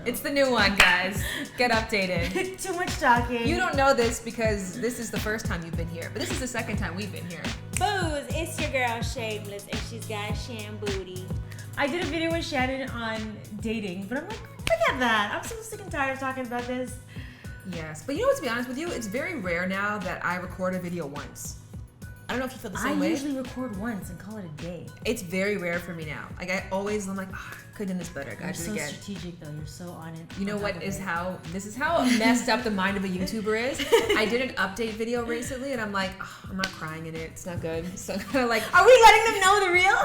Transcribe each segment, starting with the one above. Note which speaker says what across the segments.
Speaker 1: It's the new one, guys. Get updated.
Speaker 2: Too much talking.
Speaker 1: You don't know this because this is the first time you've been here, but this is the second time we've been here.
Speaker 3: Booze, it's your girl Shameless, and she's got Shan Boody.
Speaker 2: I did a video with Shannon on dating, but I'm like, forget that. I'm so sick and tired of talking about this.
Speaker 1: Yes, but you know what, to be honest with you, it's very rare now that I record a video once. I don't know if you feel the same way.
Speaker 2: I usually record once and call it a day.
Speaker 1: It's very rare for me now. Like I'm like, oh, I could have done this better.
Speaker 2: You're so strategic though. You're so on it.
Speaker 1: You know what is how this is how messed up the mind of a YouTuber is. I did an update video recently, and I'm like, oh, I'm not crying in it. It's not good. So kind of like,
Speaker 2: are we letting them know the real?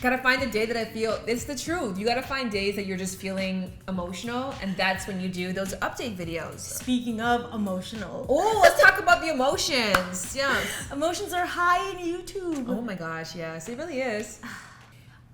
Speaker 1: Gotta find the day that I feel it's the truth. You gotta find days that you're just feeling emotional, and that's when you do those update videos.
Speaker 2: Speaking of emotional,
Speaker 1: oh, let's talk about the emotions. Yeah,
Speaker 2: emotions are high in YouTube.
Speaker 1: Oh my gosh, yes, it really is.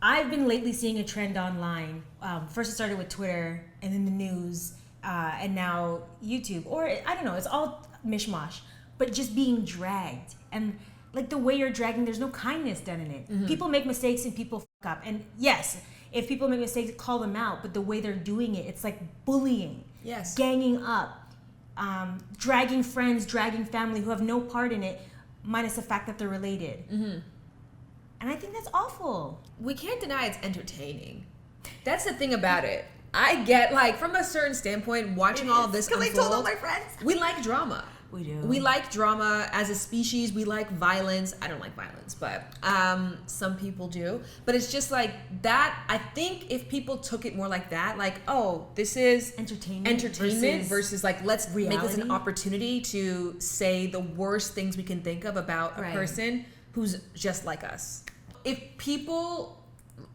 Speaker 2: I've been lately seeing a trend online. First it started with Twitter, and then the news, and now YouTube. Or, I don't know, it's all mishmash. But just being dragged. And like the way you're dragging, there's no kindness done in it. Mm-hmm. People make mistakes and people fuck up. And yes, if people make mistakes, call them out. But the way they're doing it, it's like bullying.
Speaker 1: Yes.
Speaker 2: Ganging up. Dragging friends, dragging family who have no part in it, minus the fact that they're related. Mm-hmm. And I think that's awful.
Speaker 1: We can't deny it's entertaining. That's the thing about it. I get, like, from a certain standpoint, watching all of this unfold.
Speaker 2: Because I told all my friends.
Speaker 1: We like drama.
Speaker 2: We do.
Speaker 1: We like drama as a species. We like violence. I don't like violence, but some people do. But it's just like that. I think if people took it more like that, like, oh, this is
Speaker 2: entertainment
Speaker 1: versus like, let's
Speaker 2: reality.
Speaker 1: Make this an opportunity to say the worst things we can think of about a person who's just like us. If people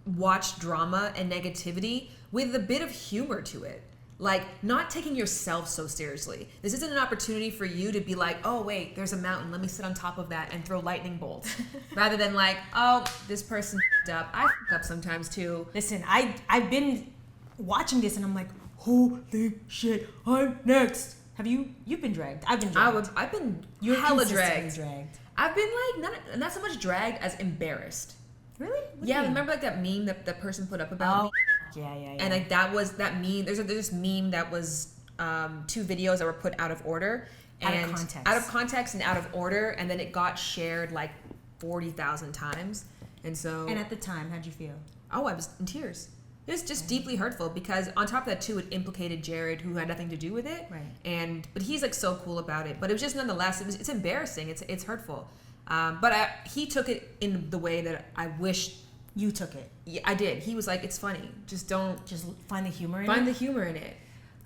Speaker 1: watch drama and negativity with a bit of humor to it, like not taking yourself so seriously. This isn't an opportunity for you to be like, oh wait, there's a mountain, let me sit on top of that and throw lightning bolts. Rather than like, oh, this person f***ed up. I f*** up sometimes too.
Speaker 2: Listen, I've been watching this and I'm like, holy shit, I'm next. You've been dragged? I've been dragged.
Speaker 1: I've been hella dragged. I've been like, not so much dragged as embarrassed.
Speaker 2: Really?
Speaker 1: Yeah, remember like that meme that the person put up about me?
Speaker 2: Yeah.
Speaker 1: And like that meme, there's this meme that was 2 videos that were put out of order.
Speaker 2: Out of context
Speaker 1: and out of order, and then it got shared like 40,000 times. And
Speaker 2: at the time, how'd you feel?
Speaker 1: Oh, I was in tears. It was just deeply hurtful because on top of that too, it implicated Jared, who had nothing to do with it.
Speaker 2: Right.
Speaker 1: But he's like so cool about it. But it was just nonetheless, it's embarrassing. It's hurtful. But he took it in the way that I wish
Speaker 2: you took it.
Speaker 1: Yeah, I did. He was like, it's funny. Just
Speaker 2: find the humor in it.
Speaker 1: Find the humor in it.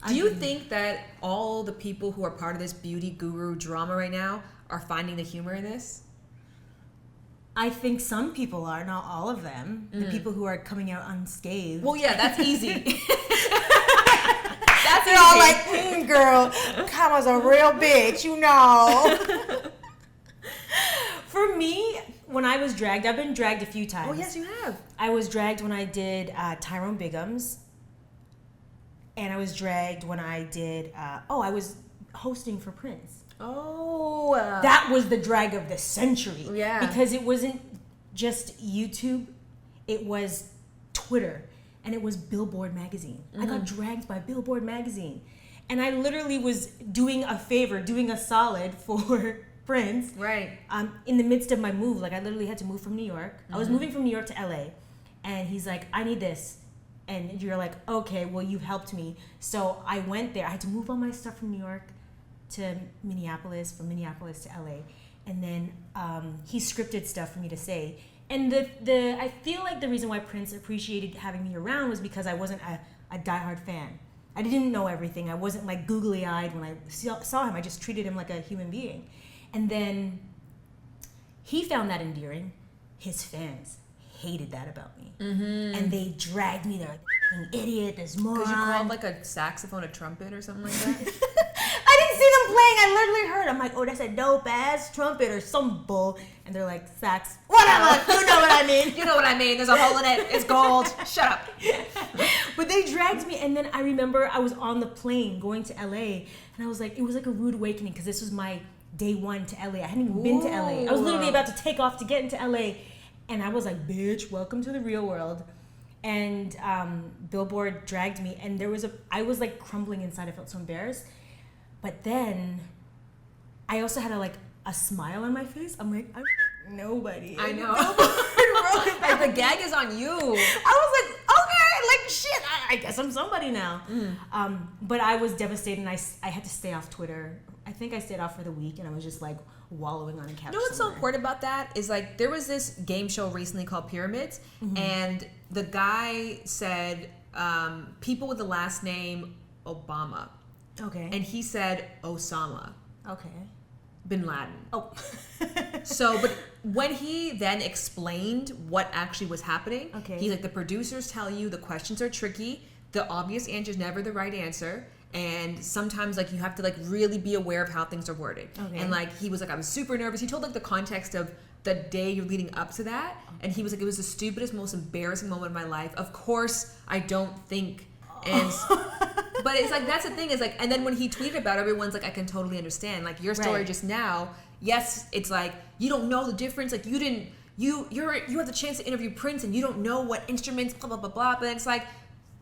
Speaker 1: Do you think that all the people who are part of this beauty guru drama right now are finding the humor in this?
Speaker 2: I think some people are, not all of them. The people who are coming out unscathed.
Speaker 1: Well, yeah, that's easy.
Speaker 2: They're all like, girl, Kama's a real bitch, you know. For me, when I was dragged, I've been dragged a few times.
Speaker 1: Oh, yes, you have.
Speaker 2: I was dragged when I did Tyrone Biggums. And I was dragged when I did, I was hosting for Prince.
Speaker 1: Oh.
Speaker 2: That was the drag of the century.
Speaker 1: Yeah.
Speaker 2: Because it wasn't just YouTube, it was Twitter, and it was Billboard magazine. I got dragged by Billboard magazine. And I literally was doing a solid for Prince.
Speaker 1: Right.
Speaker 2: In the midst of my move, like I literally had to move from New York. I was moving from New York to LA, and he's like, I need this. And you're like, okay, well, you've helped me. So I went there. I had to move all my stuff from New York to Minneapolis, from Minneapolis to LA. And then he scripted stuff for me to say. And I feel like the reason why Prince appreciated having me around was because I wasn't a diehard fan. I didn't know everything. I wasn't like googly-eyed when I saw him. I just treated him like a human being. And then he found that endearing. His fans hated that about me. Mm-hmm. And they dragged me. They're like, fucking idiot, this moron.
Speaker 1: Because you called like a saxophone a trumpet or something like that?
Speaker 2: I didn't see them playing. I literally heard. I'm like, oh, that's a dope ass trumpet or some bull. And they're like, sax. Whatever. You know what I mean.
Speaker 1: You know what I mean. There's a hole in it. It's gold. Shut up.
Speaker 2: But they dragged me. And then I remember I was on the plane going to LA. And I was like, it was like a rude awakening because this was my day one to LA. I hadn't even been to LA. I was literally about to take off to get into LA. And I was like, bitch, welcome to the real world. and Billboard dragged me, and I was like crumbling inside. I felt so embarrassed. But then I also had a smile on my face. I'm like, I'm nobody.
Speaker 1: I know. Like, the gag is on you.
Speaker 2: I was like, okay, like shit. I guess I'm somebody now. But I was devastated, and I had to stay off Twitter. I think I stayed off for the week, and I was just like wallowing on a couch.
Speaker 1: You know what's so important about that is like there was this game show recently called Pyramids, and the guy said people with the last name Obama.
Speaker 2: Okay.
Speaker 1: And he said Osama.
Speaker 2: Okay.
Speaker 1: Bin Laden.
Speaker 2: Oh.
Speaker 1: So, but when he then explained what actually was happening, he's like, the producers tell you the questions are tricky, the obvious answer is never the right answer, and sometimes like you have to like really be aware of how things are worded. Okay. And like he was like, I was super nervous. He told like the context of the day leading up to that, and he was like, it was the stupidest, most embarrassing moment of my life. Of course, I don't think. And but it's like that's the thing is like, and then when he tweeted about it, everyone's like, I can totally understand. Like your story just now, yes, it's like you don't know the difference. Like you had the chance to interview Prince, and you don't know what instruments, blah blah blah blah. But it's like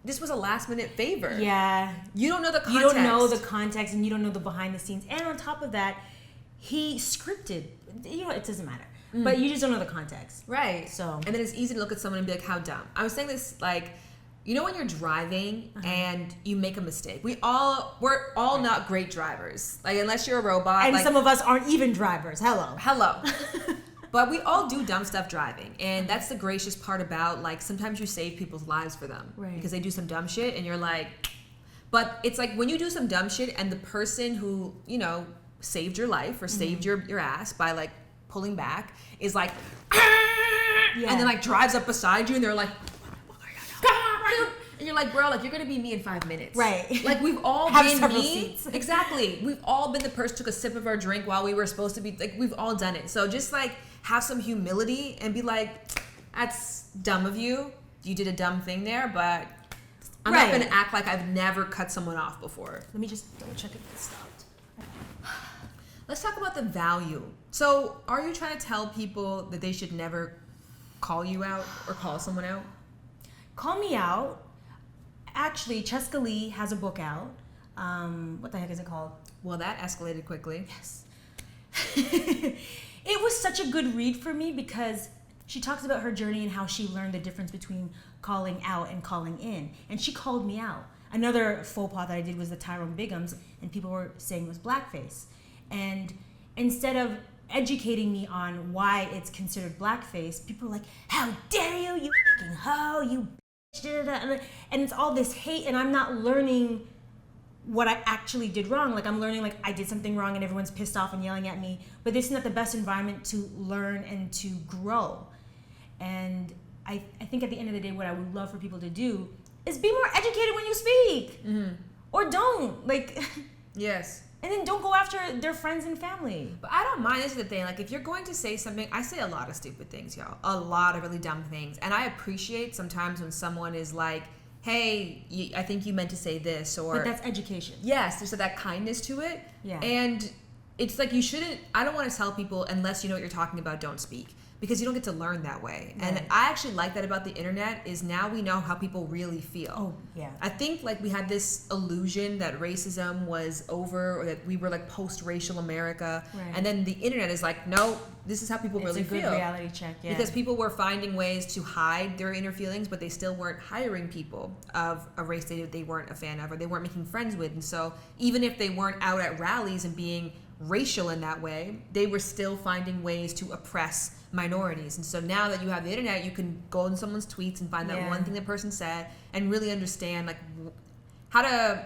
Speaker 1: this was a last minute favor.
Speaker 2: Yeah,
Speaker 1: you don't know the context.
Speaker 2: You don't know the context, and you don't know the behind the scenes. And on top of that, he scripted. You know, it doesn't matter. But you just don't know the context,
Speaker 1: right?
Speaker 2: So,
Speaker 1: and then it's easy to look at someone and be like, how dumb. I was saying this like. You know when you're driving and you make a mistake? We're all not great drivers. Like unless you're a robot.
Speaker 2: And
Speaker 1: like,
Speaker 2: some of us aren't even drivers. Hello.
Speaker 1: But we all do dumb stuff driving. And that's the gracious part about like sometimes you save people's lives for them.
Speaker 2: Right.
Speaker 1: Because they do some dumb shit and you're like, but it's like when you do some dumb shit and the person who, you know, saved your life or saved your ass by like pulling back is like, and then like drives up beside you and they're like, and you're like, bro, like you're gonna be me in 5 minutes,
Speaker 2: right?
Speaker 1: Like we've all
Speaker 2: Have
Speaker 1: been
Speaker 2: several
Speaker 1: me.
Speaker 2: seats.
Speaker 1: Exactly. We've all been the person who took a sip of our drink while we were supposed to be like. We've all done it. So just like have some humility and be like, that's dumb of you. You did a dumb thing there, but I'm not gonna act like I've never cut someone off before.
Speaker 2: Let me just double check if it stopped.
Speaker 1: Let's talk about the value. So are you trying to tell people that they should never call you out or call someone out?
Speaker 2: Call me out. Actually, Cheska Lee has a book out. What the heck is it called?
Speaker 1: Well, that escalated quickly.
Speaker 2: Yes. It was such a good read for me because she talks about her journey and how she learned the difference between calling out and calling in. And she called me out. Another faux pas that I did was the Tyrone Biggums, and people were saying it was blackface. And instead of educating me on why it's considered blackface, people were like, how dare you, you fucking hoe, you bitch, and it's all this hate, and I'm not learning what I actually did wrong. Like I'm learning like I did something wrong and everyone's pissed off and yelling at me, but this is not the best environment to learn and to grow. And I think at the end of the day, what I would love for people to do is be more educated when you speak, or don't like.
Speaker 1: Yes.
Speaker 2: And then don't go after their friends and family.
Speaker 1: But I don't mind. This is the thing. Like, if you're going to say something, I say a lot of stupid things, y'all. A lot of really dumb things. And I appreciate sometimes when someone is like, hey, I think you meant to say this. Or
Speaker 2: but that's education.
Speaker 1: Yes, there's that kindness to it.
Speaker 2: Yeah.
Speaker 1: And it's like you shouldn't, I don't want to tell people, unless you know what you're talking about, don't speak. Because you don't get to learn that way. Right. And I actually like that about the internet is now we know how people really feel.
Speaker 2: Oh, yeah.
Speaker 1: I think like we had this illusion that racism was over or that we were like post-racial America. Right. And then the internet is like, no, this is how people really feel.
Speaker 2: It's a good reality check, yeah.
Speaker 1: Because people were finding ways to hide their inner feelings, but they still weren't hiring people of a race they weren't a fan of or they weren't making friends with. And so even if they weren't out at rallies and being racial in that way, they were still finding ways to oppress minorities. And so now that you have the internet, you can go in someone's tweets and find that one thing the person said and really understand like how to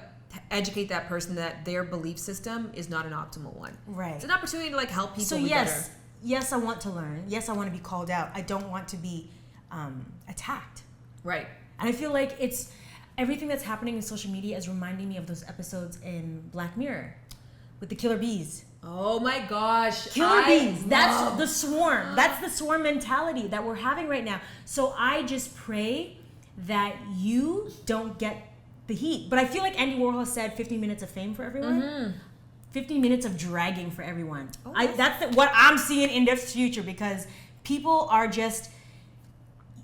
Speaker 1: educate that person that their belief system is not an optimal one.
Speaker 2: Right.
Speaker 1: It's an opportunity to like help people.
Speaker 2: So
Speaker 1: be better.
Speaker 2: Yes, I want to learn. Yes, I want to be called out. I don't want to be attacked.
Speaker 1: Right.
Speaker 2: And I feel like it's everything that's happening in social media is reminding me of those episodes in Black Mirror with the killer bees.
Speaker 1: Oh my gosh.
Speaker 2: Killer bees. That's the swarm. That's the swarm mentality that we're having right now. So I just pray that you don't get the heat. But I feel like Andy Warhol said 15 minutes of fame for everyone. 15 minutes of dragging for everyone. That's what I'm seeing in the future because people are just,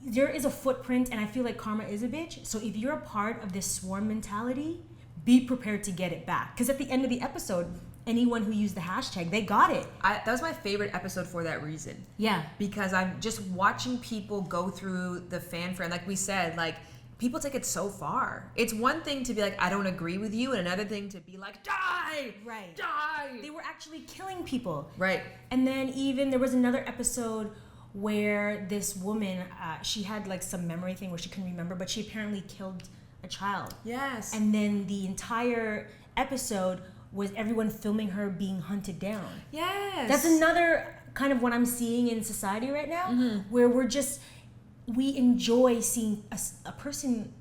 Speaker 2: there is a footprint, and I feel like karma is a bitch. So if you're a part of this swarm mentality, be prepared to get it back. Because at the end of the episode, anyone who used the hashtag, they got it.
Speaker 1: That was my favorite episode for that reason.
Speaker 2: Yeah.
Speaker 1: Because I'm just watching people go through the fanfare. And like we said, like, people take it so far. It's one thing to be like, I don't agree with you, and another thing to be like, die!
Speaker 2: Right.
Speaker 1: Die!
Speaker 2: They were actually killing people.
Speaker 1: Right.
Speaker 2: And then even there was another episode where this woman, she had like some memory thing where she couldn't remember, but she apparently killed a child.
Speaker 1: Yes.
Speaker 2: And then the entire episode was everyone filming her being hunted down.
Speaker 1: Yes.
Speaker 2: That's another kind of what I'm seeing in society right now, where we enjoy seeing a person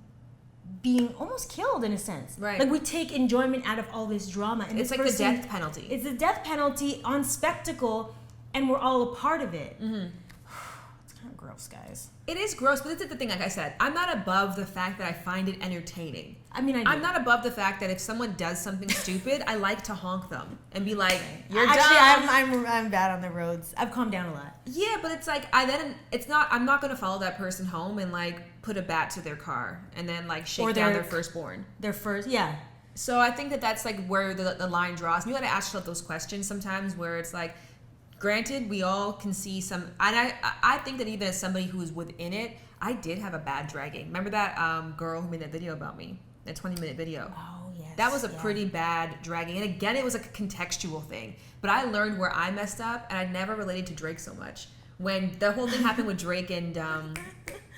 Speaker 2: being almost killed in a sense.
Speaker 1: Right.
Speaker 2: Like we take enjoyment out of all this drama. And
Speaker 1: it's like the death penalty.
Speaker 2: It's the death penalty on spectacle, and we're all a part of it. It's kind of gross, guys.
Speaker 1: It is gross, but this is the thing, like I said, I'm not above the fact that I find it entertaining.
Speaker 2: I mean,
Speaker 1: I'm not above the fact that if someone does something stupid, I like to honk them and be like, "You're
Speaker 2: Actually,
Speaker 1: dumb."
Speaker 2: I'm bad on the roads. I've calmed down a lot.
Speaker 1: Yeah, but it's like I'm not gonna follow that person home and like put a bat to their car and then like shake down their firstborn.
Speaker 2: Yeah.
Speaker 1: So I think that's like where the line draws. And you got to ask yourself those questions sometimes, where it's like, granted, we all can see some, and I think that even as somebody who is within it, I did have a bad dragging. Remember that girl who made that video about me, that 20-minute video?
Speaker 2: Oh, yes.
Speaker 1: That was a pretty bad dragging. And again, it was like a contextual thing. But I learned where I messed up, and I never related to Drake so much. When the whole thing happened with Drake and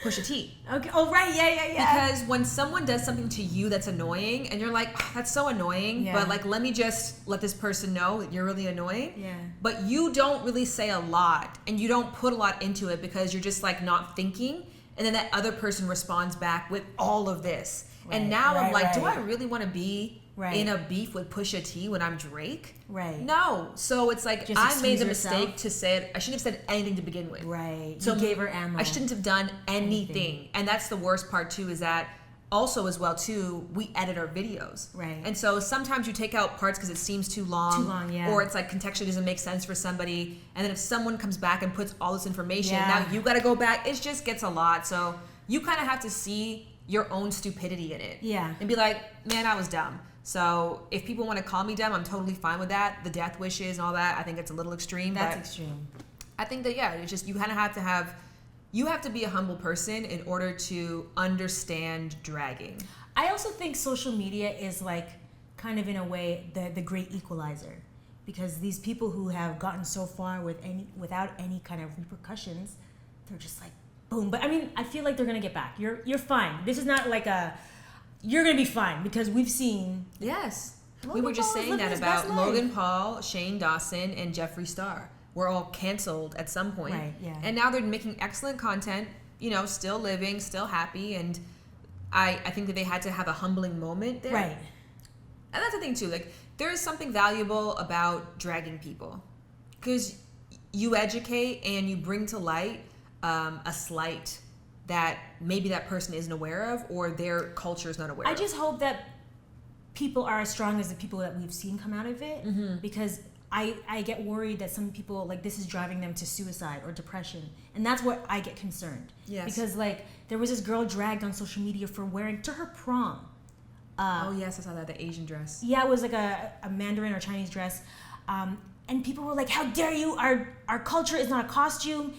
Speaker 1: Pusha T.
Speaker 2: Okay. Oh, right. Yeah.
Speaker 1: Because when someone does something to you that's annoying, and you're like, oh, that's so annoying, but like, let me just let this person know that you're really annoying.
Speaker 2: Yeah.
Speaker 1: But you don't really say a lot, and you don't put a lot into it because you're just like not thinking, and then that other person responds back with all of this. Right, and now I'm like, do I really want to be in a beef with Pusha T when I'm Drake?
Speaker 2: Right.
Speaker 1: No. So it's like,
Speaker 2: just
Speaker 1: I made the
Speaker 2: yourself.
Speaker 1: mistake to say it. I shouldn't have said anything to begin with.
Speaker 2: Right.
Speaker 1: So
Speaker 2: you gave her ammo.
Speaker 1: I shouldn't have done anything. And that's the worst part too, is that also as well too, we edit our videos.
Speaker 2: Right.
Speaker 1: And so sometimes you take out parts because it seems too long.
Speaker 2: Yeah.
Speaker 1: Or it's like contextually doesn't make sense for somebody. And then if someone comes back and puts all this information, now you got to go back. It just gets a lot. So you kind of have to see your own stupidity in it.
Speaker 2: Yeah.
Speaker 1: And be like, man, I was dumb. So if people want to call me dumb, I'm totally fine with that. The death wishes and all that, I think it's a little extreme.
Speaker 2: That's extreme.
Speaker 1: I think that, it's just, you kind of have to be a humble person in order to understand dragging.
Speaker 2: I also think social media is like kind of in a way the great equalizer, because these people who have gotten so far without any kind of repercussions, they're just like boom. But I mean, I feel like they're gonna get back. You're fine. This is not like you're gonna be fine, because we've seen.
Speaker 1: Yes.
Speaker 2: Logan
Speaker 1: We were just
Speaker 2: Paul
Speaker 1: saying that about
Speaker 2: life.
Speaker 1: Logan Paul, Shane Dawson, and Jeffree Star. Were all canceled at some point.
Speaker 2: Right, yeah.
Speaker 1: And now they're making excellent content, still living, still happy. And I think that they had to have a humbling moment there.
Speaker 2: Right.
Speaker 1: And that's the thing too. Like, there is something valuable about dragging people, because you educate and you bring to light a slight that maybe that person isn't aware of, or their culture is not aware of.
Speaker 2: I just hope that people are as strong as the people that we've seen come out of it, because I get worried that some people, like, this is driving them to suicide or depression, and that's what I get concerned.
Speaker 1: Yes.
Speaker 2: Because like there was this girl dragged on social media for wearing to her prom.
Speaker 1: Oh yes, I saw that, the Asian dress.
Speaker 2: Yeah, it was like a Mandarin or Chinese dress, and people were like, "How dare you? Our culture is not a costume."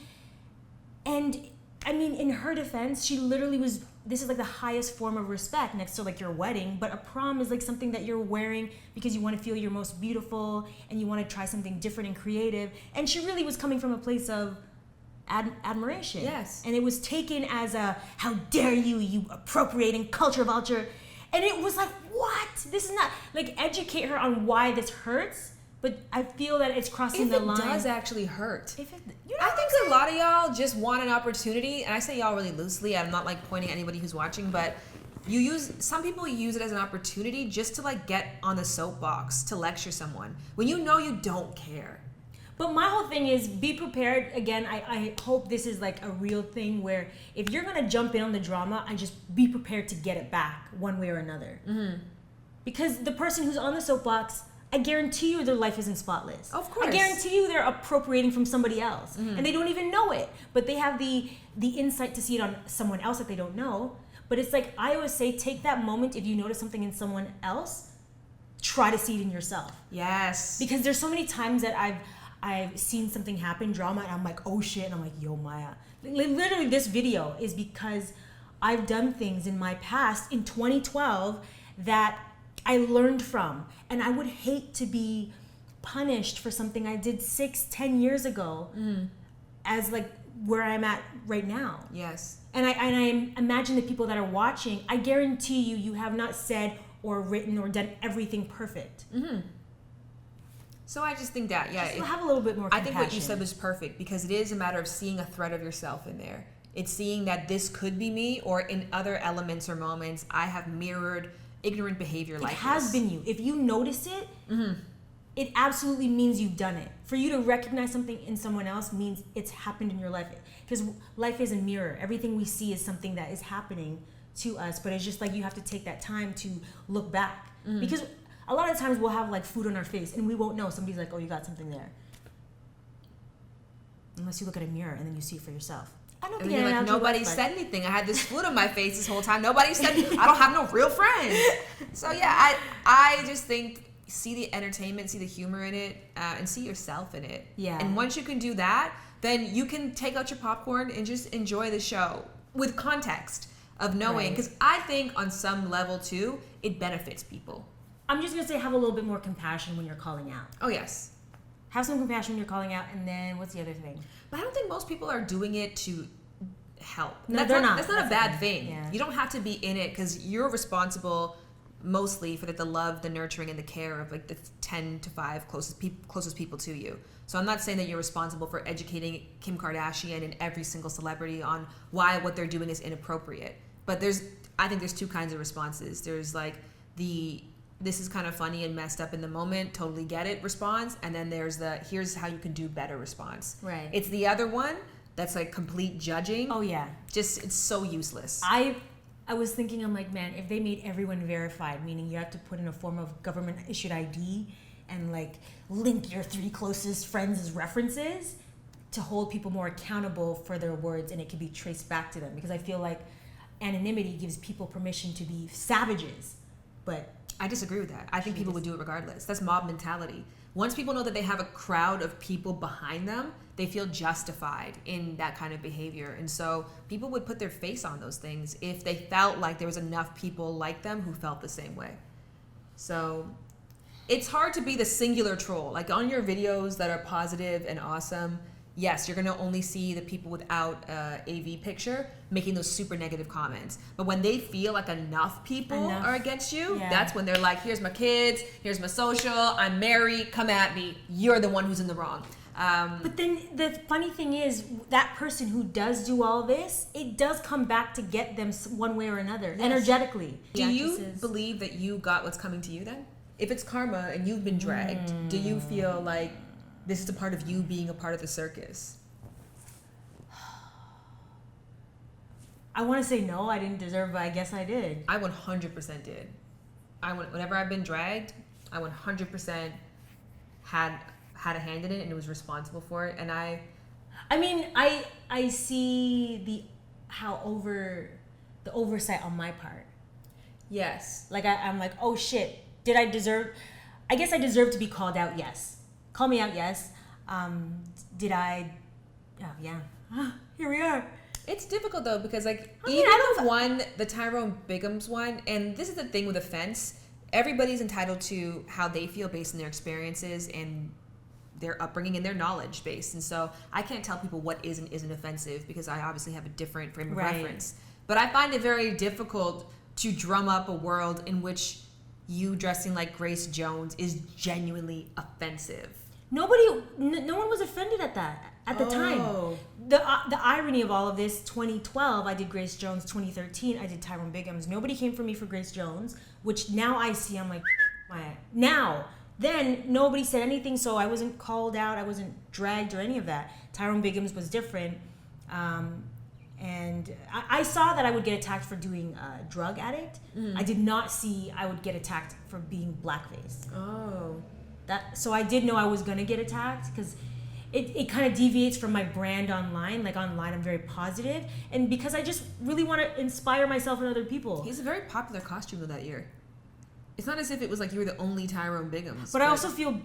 Speaker 2: And I mean, in her defense, she literally was. This is like the highest form of respect next to like your wedding, but a prom is like something that you're wearing because you want to feel your most beautiful and you want to try something different and creative. And she really was coming from a place of admiration.
Speaker 1: Yes.
Speaker 2: And it was taken as a, how dare you, you appropriating culture vulture. And it was like, what? This is not, like, educate her on why this hurts. But I feel that it's crossing the line.
Speaker 1: If it does actually hurt.
Speaker 2: I
Speaker 1: think a lot of y'all just want an opportunity, and I say y'all really loosely. I'm not like pointing at anybody who's watching, but some people use it as an opportunity just to like get on the soapbox to lecture someone when you know you don't care.
Speaker 2: But my whole thing is be prepared. Again, I hope this is like a real thing where if you're gonna jump in on the drama, I just be prepared to get it back one way or another. Mm-hmm. Because the person who's on the soapbox, I guarantee you their life isn't spotless.
Speaker 1: Of course.
Speaker 2: I guarantee you they're appropriating from somebody else. And they don't even know it. But they have the insight to see it on someone else that they don't know. But it's like, I always say, take that moment. If you notice something in someone else, try to see it in yourself.
Speaker 1: Yes.
Speaker 2: Because there's so many times that I've seen something happen, drama, and I'm like, oh shit. And I'm like, yo, Maya. Literally, this video is because I've done things in my past in 2012 that I learned from. And I would hate to be punished for something I did 6-10 years ago as like where I'm at right now.
Speaker 1: Yes.
Speaker 2: And I imagine the people that are watching, I guarantee you have not said or written or done everything perfect.
Speaker 1: So I just think that,
Speaker 2: Just have a little bit more compassion.
Speaker 1: I think what you said was perfect, because it is a matter of seeing a thread of yourself in there. It's seeing that this could be me, or in other elements or moments, I have mirrored ignorant behavior like this.
Speaker 2: It has been you. If you notice it, it absolutely means you've done it. For you to recognize something in someone else means it's happened in your life. Because life is a mirror. Everything we see is something that is happening to us, but it's just like you have to take that time to look back. Because a lot of times we'll have like food on our face and we won't know. Somebody's like, oh, you got something there. Unless you look at a mirror and then you see it for yourself. I don't
Speaker 1: And
Speaker 2: think
Speaker 1: you're like, nobody said anything. I had this food on my face this whole time. Nobody said, I don't have no real friends. So yeah, I just think, see the entertainment, see the humor in it, and see yourself in it.
Speaker 2: Yeah.
Speaker 1: And once you can do that, then you can take out your popcorn and just enjoy the show with context of knowing. Because I think on some level too, it benefits people.
Speaker 2: I'm just going to say, have a little bit more compassion when you're calling out.
Speaker 1: Oh yes.
Speaker 2: Have some compassion when you're calling out, and then what's the other thing?
Speaker 1: But I don't think most people are doing it to help.
Speaker 2: No, they're not.
Speaker 1: That's not a bad thing.
Speaker 2: Yeah.
Speaker 1: You don't have to be in it, because you're responsible mostly for the love, the nurturing, and the care of like the 10 to 5 closest people to you. So I'm not saying that you're responsible for educating Kim Kardashian and every single celebrity on why what they're doing is inappropriate. But I think there's two kinds of responses. There's like this is kind of funny and messed up in the moment, totally get it response, and then there's here's how you can do better response.
Speaker 2: Right.
Speaker 1: It's the other one that's like complete judging.
Speaker 2: Oh yeah.
Speaker 1: Just, it's so useless.
Speaker 2: I was thinking, I'm like, man, if they made everyone verified, meaning you have to put in a form of government issued ID and like link your 3 closest friends as references to hold people more accountable for their words, and it can be traced back to them, because I feel like anonymity gives people permission to be savages. But
Speaker 1: I disagree with that. I think people would do it regardless. That's mob mentality. Once people know that they have a crowd of people behind them, they feel justified in that kind of behavior. And so people would put their face on those things if they felt like there was enough people like them who felt the same way. So it's hard to be the singular troll. Like on your videos that are positive and awesome, yes, you're going to only see the people without AV picture making those super negative comments. But when they feel like enough people are against you, that's when they're like, here's my kids, here's my social, I'm married, come at me. You're the one who's in the wrong.
Speaker 2: But then the funny thing is, that person who does do all this, it does come back to get them one way or another, energetically.
Speaker 1: Do you believe that you got what's coming to you then? If it's karma and you've been dragged, do you feel like this is a part of you being a part of the circus?
Speaker 2: I want to say no, I didn't deserve, but I guess I did.
Speaker 1: I 100% did. Whenever I've been dragged, I 100% had a hand in it and was responsible for it. And I
Speaker 2: mean, I see the oversight on my part.
Speaker 1: Yes.
Speaker 2: Like I'm like, oh shit, did I deserve? I guess I deserve to be called out. Yes. Call me out, yes. Did I? Oh, yeah. Here we are.
Speaker 1: It's difficult though, because like the Tyrone Biggums one, and this is the thing with offense. Everybody's entitled to how they feel based on their experiences and their upbringing and their knowledge base. And so I can't tell people what is and isn't offensive, because I obviously have a different frame of reference. But I find it very difficult to drum up a world in which you dressing like Grace Jones is genuinely offensive.
Speaker 2: No one was offended at that at the time. The irony of all of this, 2012, I did Grace Jones. 2013, I did Tyrone Biggums. Nobody came for me for Grace Jones, which now I see, I'm like, now. Then nobody said anything, so I wasn't called out, I wasn't dragged or any of that. Tyrone Biggums was different. And I saw that I would get attacked for doing drug addict. I did not see I would get attacked for being blackface.
Speaker 1: Oh.
Speaker 2: So I did know I was gonna get attacked because it kind of deviates from my brand online. Like online, I'm very positive, and because I just really want to inspire myself and other people.
Speaker 1: He's a very popular costume of that year. It's not as if it was like you were the only Tyrone Biggums.
Speaker 2: But I also feel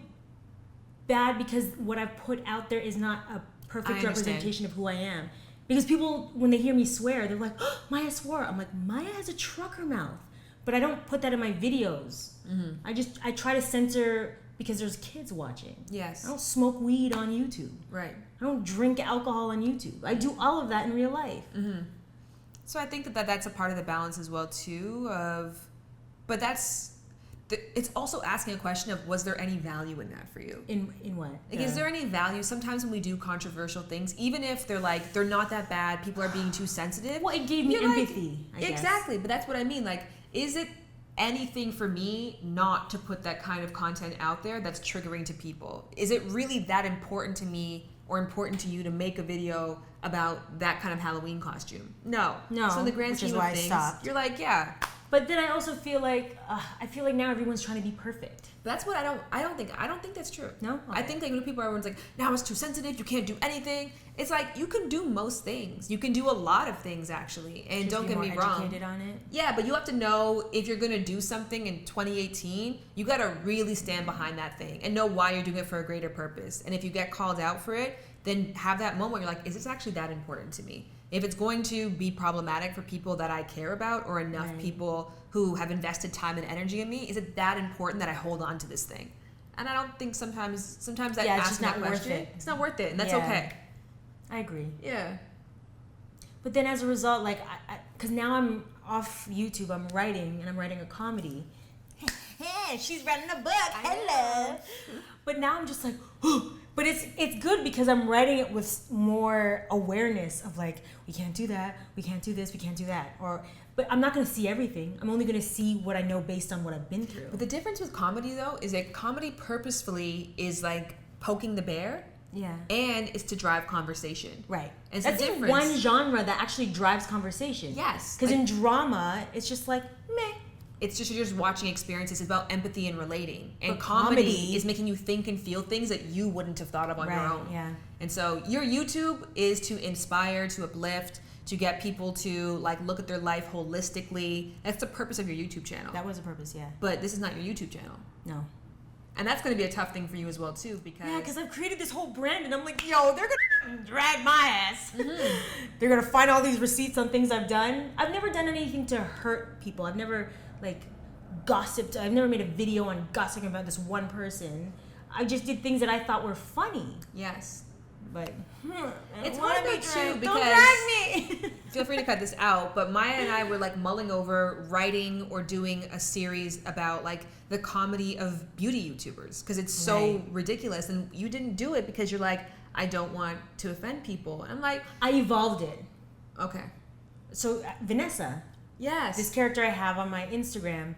Speaker 2: bad because what I've put out there is not a perfect representation of who I am. Because people, when they hear me swear, they're like, oh, Maya swore. I'm like, Maya has a trucker mouth. But I don't put that in my videos. Mm-hmm. I try to censor because there's kids watching.
Speaker 1: Yes.
Speaker 2: I don't smoke weed on YouTube.
Speaker 1: Right.
Speaker 2: I don't drink alcohol on YouTube. I do all of that in real life.
Speaker 1: Mm-hmm. So I think that's a part of the balance as well too. But it's also asking a question of, was there any value in that for you?
Speaker 2: In what?
Speaker 1: Like, is there any value? Sometimes when we do controversial things, even if they're not that bad, people are being too sensitive.
Speaker 2: Well, it gave me empathy. I guess.
Speaker 1: Exactly, but that's what I mean. Like, is it anything for me not to put that kind of content out there that's triggering to people? Is it really that important to me or important to you to make a video about that kind of Halloween costume? No. So in the grand scheme of things, you're like, yeah.
Speaker 2: But then I also feel like now everyone's trying to be perfect.
Speaker 1: That's what I don't think that's true.
Speaker 2: No? Okay.
Speaker 1: I think like when people are everyone's like, now it's too sensitive, you can't do anything. It's like you can do most things. You can do a lot of things actually. And
Speaker 2: just
Speaker 1: don't get me wrong.
Speaker 2: Educated on it.
Speaker 1: Yeah, but you have to know if you're gonna do something in 2018, you gotta really stand behind that thing and know why you're doing it for a greater purpose. And if you get called out for it, then have that moment where you're like, is this actually that important to me? If it's going to be problematic for people that I care about or enough people who have invested time and energy in me, is it that important that I hold on to this thing? And I don't think sometimes that asking that question, it's not worth it, and that's okay.
Speaker 2: I agree.
Speaker 1: Yeah.
Speaker 2: But then as a result, like, because now I'm off YouTube, I'm writing a comedy. Hey, she's writing a book. Hello. But now I'm just like, but it's good because I'm writing it with more awareness of like, we can't do that, we can't do this, we can't do that. But I'm not going to see everything. I'm only going to see what I know based on what I've been through.
Speaker 1: But the difference with comedy though is that comedy purposefully is like poking the bear.
Speaker 2: Yeah.
Speaker 1: And it's to drive conversation.
Speaker 2: Right.
Speaker 1: And
Speaker 2: that's the one genre that actually drives conversation.
Speaker 1: Yes.
Speaker 2: Because in drama, it's just like, meh.
Speaker 1: It's just you're just watching experiences. It's about empathy and relating. And comedy is making you think and feel things that you wouldn't have thought of on your own.
Speaker 2: Yeah.
Speaker 1: And so your YouTube is to inspire, to uplift, to get people to like look at their life holistically. That's the purpose of your YouTube channel.
Speaker 2: That was the purpose, yeah.
Speaker 1: But this is not your YouTube channel.
Speaker 2: No.
Speaker 1: And that's going to be a tough thing for you as well too, because
Speaker 2: because I've created this whole brand and I'm like, yo, they're gonna drag my ass. Mm-hmm. They're gonna find all these receipts on things I've done. I've never done anything to hurt people. I've never like gossiped. I've never made a video on gossiping about this one person. I just did things that I thought were funny.
Speaker 1: Yes.
Speaker 2: But
Speaker 1: it's hard though too, because
Speaker 2: don't drag me.
Speaker 1: Feel free to cut this out, but Maya and I were like mulling over writing or doing a series about like the comedy of beauty YouTubers because it's so ridiculous, and you didn't do it because you're like, I don't want to offend people. And I'm like,
Speaker 2: I evolved it.
Speaker 1: Okay.
Speaker 2: So Vanessa, this character I have on my Instagram,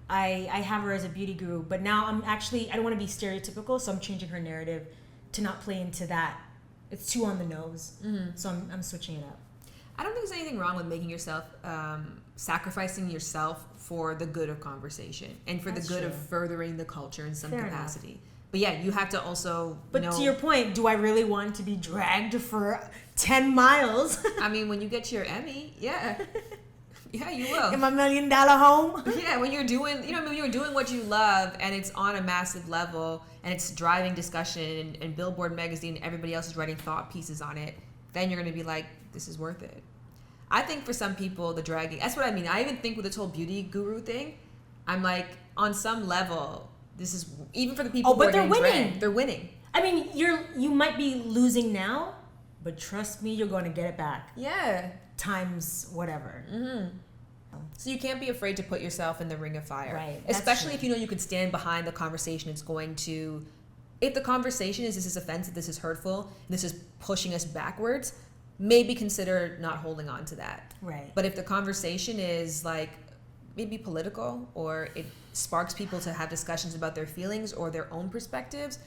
Speaker 2: I have her as a beauty guru, but now I don't want to be stereotypical, so I'm changing her narrative to not play into that. It's too on the nose. Mm-hmm. So I'm switching it up.
Speaker 1: I don't think there's anything wrong with making yourself, sacrificing yourself for the good of conversation and for the good of furthering the culture in some capacity. Enough. But yeah, you have to also
Speaker 2: to your point, do I really want to be dragged for 10 miles?
Speaker 1: I mean, when you get to your Emmy, yeah. Yeah, you will.
Speaker 2: In my $1 million home.
Speaker 1: Yeah, when you're doing, when you're doing what you love and it's on a massive level and it's driving discussion and Billboard magazine, everybody else is writing thought pieces on it, then you're going to be like, this is worth it. I think for some people, the dragging, that's what I mean. I even think with this whole beauty guru thing, I'm like, on some level, this is, even for the people who are getting dragged, they're winning.
Speaker 2: I mean, you might be losing now, but trust me, you're going to get it back.
Speaker 1: Yeah.
Speaker 2: Times whatever.
Speaker 1: Mm-hmm. So you can't be afraid to put yourself in the ring of fire.
Speaker 2: Right.
Speaker 1: Especially if you know you can stand behind the conversation it's going to... If the conversation is, this is offensive, this is hurtful, this is pushing us backwards, maybe consider not holding on to that.
Speaker 2: Right.
Speaker 1: But if the conversation is like maybe political or it sparks people to have discussions about their feelings or their own perspectives,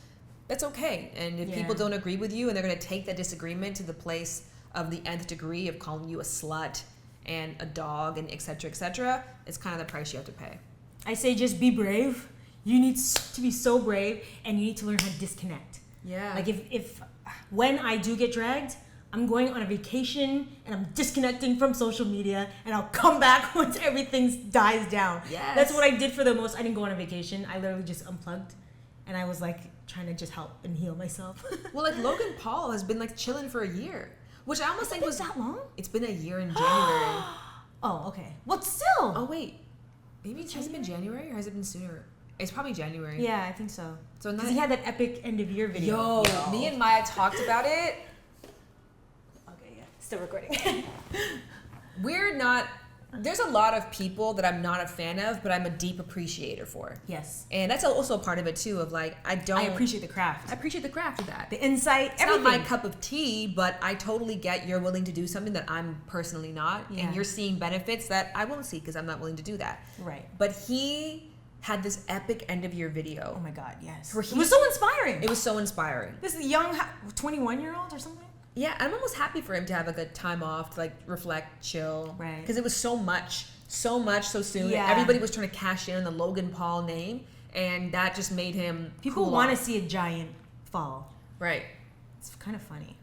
Speaker 1: that's okay. And if people don't agree with you and they're going to take that disagreement to the place of the nth degree of calling you a slut and a dog and et cetera, it's kind of the price you have to pay.
Speaker 2: I say just be brave. You need to be so brave, and you need to learn how to disconnect.
Speaker 1: Yeah.
Speaker 2: Like if when I do get dragged, I'm going on a vacation and I'm disconnecting from social media, and I'll come back once everything dies down.
Speaker 1: Yes.
Speaker 2: That's what I did for the most. I didn't go on a vacation. I literally just unplugged, and I was like trying to just help and heal myself.
Speaker 1: Well, like Logan Paul has been like chilling for a year, which I almost think was
Speaker 2: that long.
Speaker 1: It's been a year in January.
Speaker 2: Oh, okay. Well, still.
Speaker 1: Oh wait, maybe has it been January or has it been sooner? It's probably January.
Speaker 2: Yeah, I think so.
Speaker 1: So
Speaker 2: because he had that epic end of year video.
Speaker 1: Yo, me and Maya talked about it.
Speaker 2: Okay, yeah. Still recording.
Speaker 1: There's a lot of people that I'm not a fan of, but I'm a deep appreciator for.
Speaker 2: Yes.
Speaker 1: And that's also a part of it too, of like, I
Speaker 2: appreciate the craft.
Speaker 1: I appreciate the craft of that.
Speaker 2: The insight,
Speaker 1: it's
Speaker 2: everything.
Speaker 1: not my cup of tea, but I totally get you're willing to do something that I'm personally not.
Speaker 2: Yeah.
Speaker 1: And you're seeing benefits that I won't see because I'm not willing to do that.
Speaker 2: Right.
Speaker 1: But he had this epic end of year video.
Speaker 2: Oh my God, yes.
Speaker 1: Where
Speaker 2: It was so inspiring.
Speaker 1: It was so inspiring.
Speaker 2: This young 21-year-old or something?
Speaker 1: Yeah, I'm almost happy for him to have like a time off to like reflect, chill.
Speaker 2: Right.
Speaker 1: Because it was so much, so soon.
Speaker 2: Yeah.
Speaker 1: Everybody was trying to cash in on the Logan Paul name, and that just made him
Speaker 2: People
Speaker 1: cool
Speaker 2: want to
Speaker 1: off.
Speaker 2: see a giant fall.
Speaker 1: Right.
Speaker 2: It's kind of funny.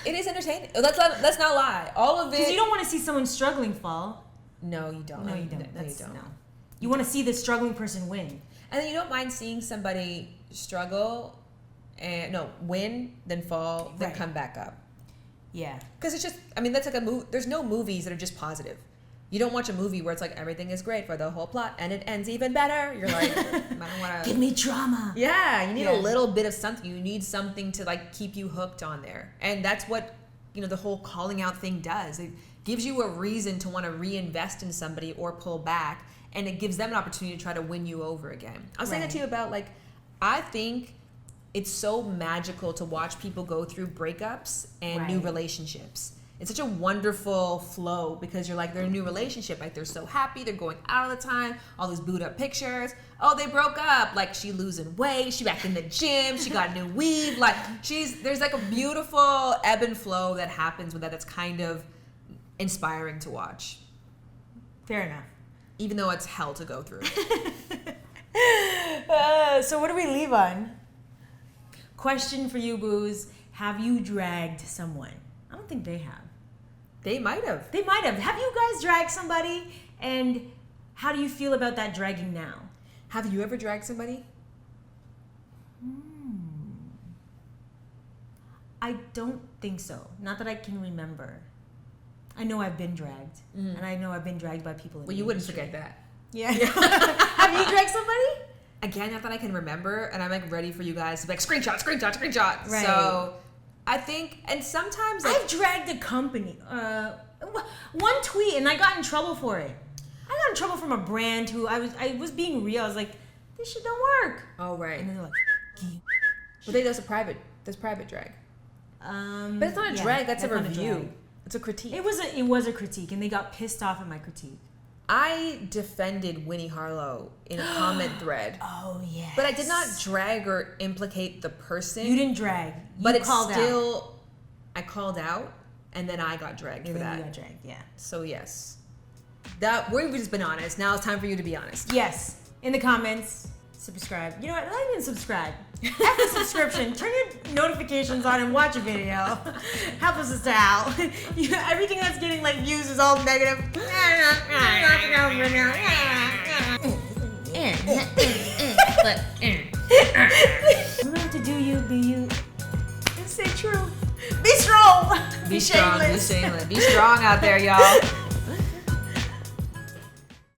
Speaker 1: It is entertaining. Let's not lie. All of it.
Speaker 2: Because you don't want to see someone struggling fall.
Speaker 1: No, you don't.
Speaker 2: No, you don't.
Speaker 1: No, you don't.
Speaker 2: No. You want to see the struggling person win.
Speaker 1: And then you don't mind seeing somebody struggle and win, then fall, then
Speaker 2: Right.
Speaker 1: come back up.
Speaker 2: Yeah.
Speaker 1: Because it's just, I mean, that's like a movie. There's no movies that are just positive. You don't watch a movie where it's like everything is great for the whole plot and it ends even better. You're like, I don't want to.
Speaker 2: Give me drama.
Speaker 1: Yeah, you need a little bit of something. You need something to like keep you hooked on there. And that's what, the whole calling out thing does. It gives you a reason to want to reinvest in somebody or pull back. And it gives them an opportunity to try to win you over again. I was saying that to you about like, I think it's so magical to watch people go through breakups and new relationships. It's such a wonderful flow because you're like, they're in a new relationship. Like they're so happy. They're going out all the time. All these booed up pictures. Oh, they broke up. Like she losing weight. She back in the gym. She got a new weave. Like there's like a beautiful ebb and flow that happens with that. That's kind of inspiring to watch.
Speaker 2: Fair enough.
Speaker 1: Even though it's hell to go through.
Speaker 2: So what do we leave on? Question for you, Booze. Have you dragged someone? I don't think they have.
Speaker 1: They might have.
Speaker 2: They might have. Have you guys dragged somebody? And how do you feel about that dragging now?
Speaker 1: Have you ever dragged somebody?
Speaker 2: I don't think so. Not that I can remember. I know I've been dragged. And I know I've been dragged by people in
Speaker 1: Well,
Speaker 2: the
Speaker 1: you wouldn't
Speaker 2: industry.
Speaker 1: forget that.
Speaker 2: Yeah. Have you dragged somebody?
Speaker 1: Again, not that I can remember, and I'm like ready for you guys to be like screenshot.
Speaker 2: Right.
Speaker 1: So I think, and sometimes like,
Speaker 2: I've dragged a company. One tweet, and I got in trouble for it. I got in trouble from a brand who I was being real. I was like, this shit don't work.
Speaker 1: oh right.
Speaker 2: And they're like,
Speaker 1: Well, that's private drag. But it's not a drag. That's a
Speaker 2: not
Speaker 1: review.
Speaker 2: drag.
Speaker 1: It's a critique.
Speaker 2: It was a critique, and they got pissed off at my critique.
Speaker 1: I defended Winnie Harlow in a comment thread.
Speaker 2: Oh yeah.
Speaker 1: But I did not drag or implicate the person.
Speaker 2: You didn't drag. You
Speaker 1: but it's
Speaker 2: called
Speaker 1: still,
Speaker 2: out.
Speaker 1: I called out, and then I got dragged for
Speaker 2: And then
Speaker 1: that.
Speaker 2: you got dragged. Yeah.
Speaker 1: So yes, we've just been honest. Now it's time for you to be honest.
Speaker 2: Yes. In the comments, subscribe. You know what? Not even subscribe. After subscription, turn your notifications on and watch a video. Help us out. Everything that's getting like views is all negative. Remember to do you, be you, and stay true. Be strong.
Speaker 1: Be strong. Be shameless. Be strong out there, y'all.